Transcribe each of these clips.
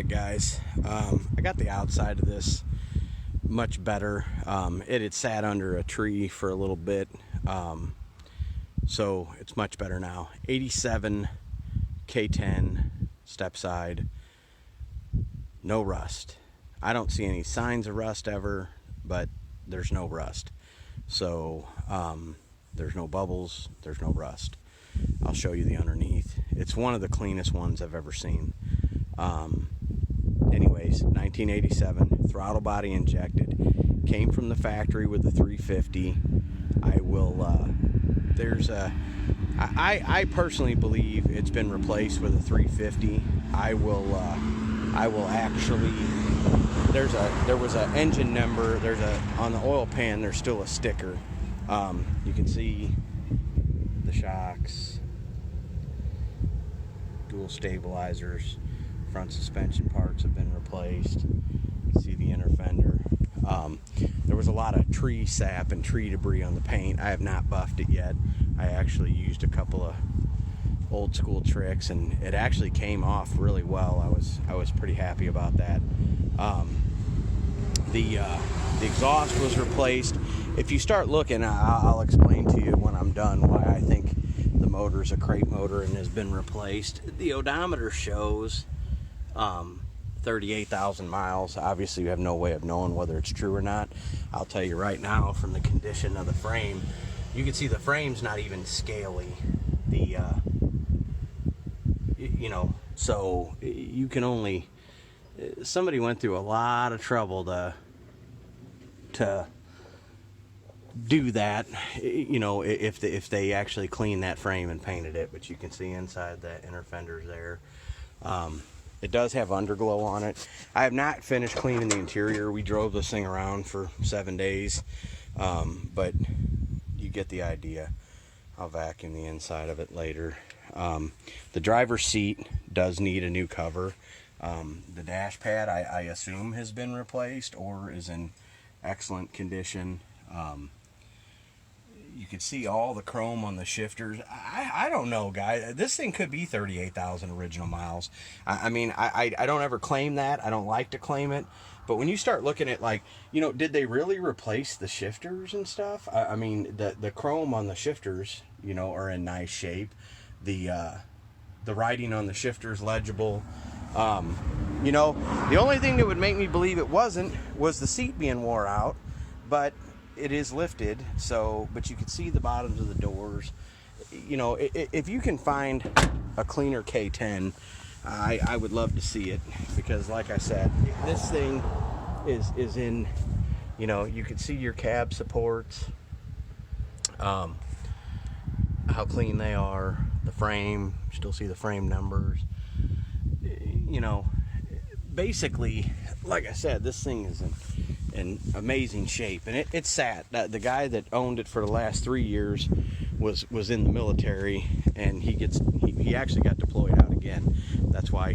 Alright guys, I got the outside of this much better. It had sat under a tree for a little bit, so it's much better now. 87 K10 Stepside, no rust. I don't see any signs of rust ever, but there's no rust. So there's no bubbles, there's no rust. I'll show you the underneath. It's one of the cleanest ones I've ever seen. Anyways, 1987, throttle body injected, came from the factory with the 350. I personally believe it's been replaced with a 350. I will actually, there was an engine number, on the oil pan there's still a sticker. You can see the shocks, dual stabilizers, front suspension parts have been replaced. You can see the inner fender. There was a lot of tree sap and tree debris on the paint. I have not buffed it yet. I actually used a couple of old school tricks and it actually came off really well. I was pretty happy about that. The exhaust was replaced. If you start looking, I'll explain to you when I'm done why I think the motor's a crate motor and has been replaced. The odometer shows 38,000 miles. Obviously you have no way of knowing whether it's true or not. I'll tell you right now, from the condition of the frame, you can see the frame's not even scaly. So you can only, somebody went through a lot of trouble to do that, if they actually cleaned that frame and painted it. But you can see inside the inner fenders there. It does have underglow on it. I have not finished cleaning the interior. We drove this thing around for 7 days, but you get the idea. I'll vacuum the inside of it later. The driver's seat does need a new cover. The dash pad, I assume, has been replaced or is in excellent condition. You can see all the chrome on the shifters. I don't know, guys. This thing could be 38,000 original miles. I mean, I don't ever claim that. I don't like to claim it. But when you start looking at, like, did they really replace the shifters and stuff? I mean, the chrome on the shifters, are in nice shape. The writing on the shifters legible. The only thing that would make me believe it wasn't was the seat being wore out. But it is lifted, but you can see the bottoms of the doors. If you can find a cleaner K10, I would love to see it, because like I said, this thing is in, you can see your cab supports, how clean they are, the frame, still see the frame numbers. Basically, like I said, this thing is in amazing shape, and it sat. The guy that owned it for the last 3 years was in the military, and he actually got deployed out again. That's why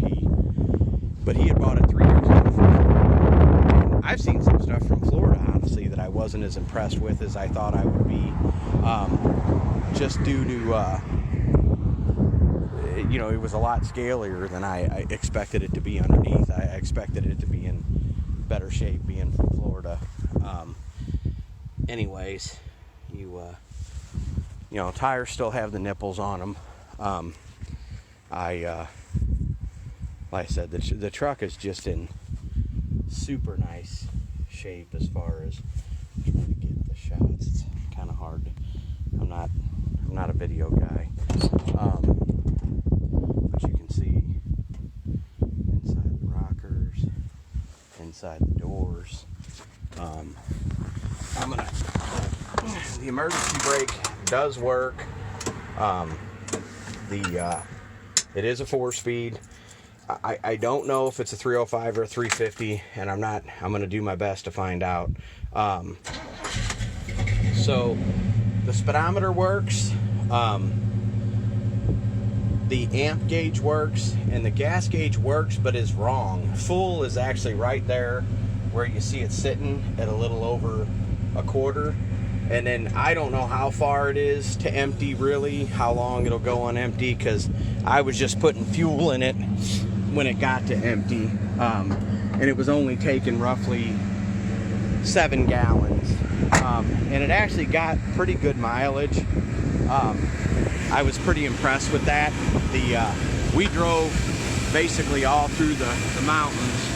but he had bought it 3 years ago. And I've seen some stuff from Florida, honestly, that I wasn't as impressed with as I thought I would be, just due to it was a lot scalier than I expected it to be underneath. I expected it to be in better shape, being from Florida. Anyways, tires still have the nipples on them. Like I said, the truck is just in super nice shape as far as trying to get the shots. It's kind of hard. I'm not a video guy. But you can see inside the rockers, inside the doors. The emergency brake does work. It is a 4-speed. I don't know if it's a 305 or a 350, and I'm going to do my best to find out. So the speedometer works. The amp gauge works, and the gas gauge works, but is wrong. Full is actually right there where you see it sitting at a little over a quarter. And then I don't know how far it is to empty, really, how long it'll go on empty, because I was just putting fuel in it when it got to empty, and it was only taking roughly 7 gallons, and it actually got pretty good mileage. I was pretty impressed with that. We drove basically all through the mountains,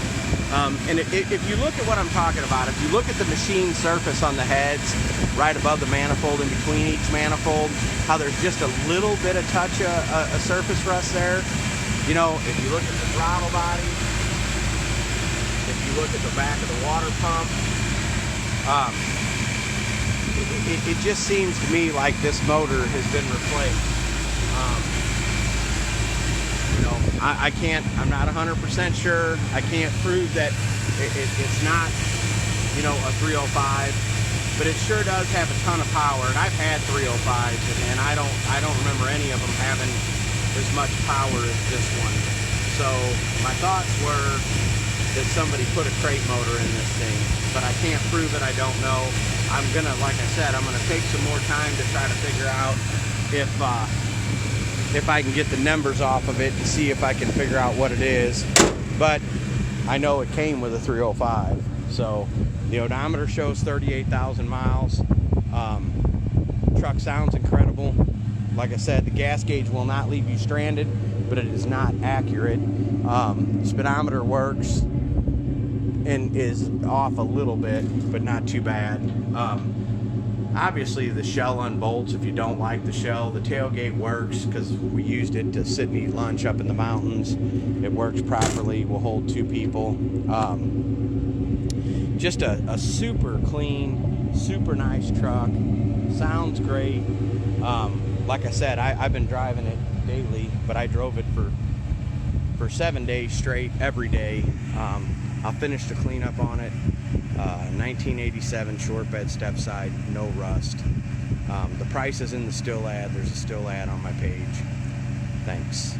and if you look at what I'm talking about, if you look at the machine surface on the heads right above the manifold, in between each manifold, how there's just a little bit of touch a surface rust there. You know, if you look at the throttle body, if you look at the back of the water pump, it just seems to me like this motor has been replaced. You know, I'm not 100% sure. I can't prove that it's not, you know, a 305, but it sure does have a ton of power. And I've had 305s, and I don't remember any of them having as much power as this one. So my thoughts were that somebody put a crate motor in this thing, but I can't prove it. I don't know. I'm gonna, like I said, I'm gonna take some more time to try to figure out if I can get the numbers off of it and see if I can figure out what it is. But I know it came with a 305. So the odometer shows 38,000 miles. Truck sounds incredible. Like I said, the gas gauge will not leave you stranded, but it is not accurate. Speedometer works and is off a little bit, but not too bad. Obviously the shell unbolts if you don't like the shell. The tailgate works because we used it to sit and eat lunch up in the mountains. It works properly, will hold 2 people. Just a super clean, super nice truck. Sounds great. Like I said, I've been driving it daily, but I drove it for 7 days straight, every day. I'll finish the cleanup on it. 1987 short bed Stepside, no rust. The price is in the still ad. There's a still ad on my page. Thanks.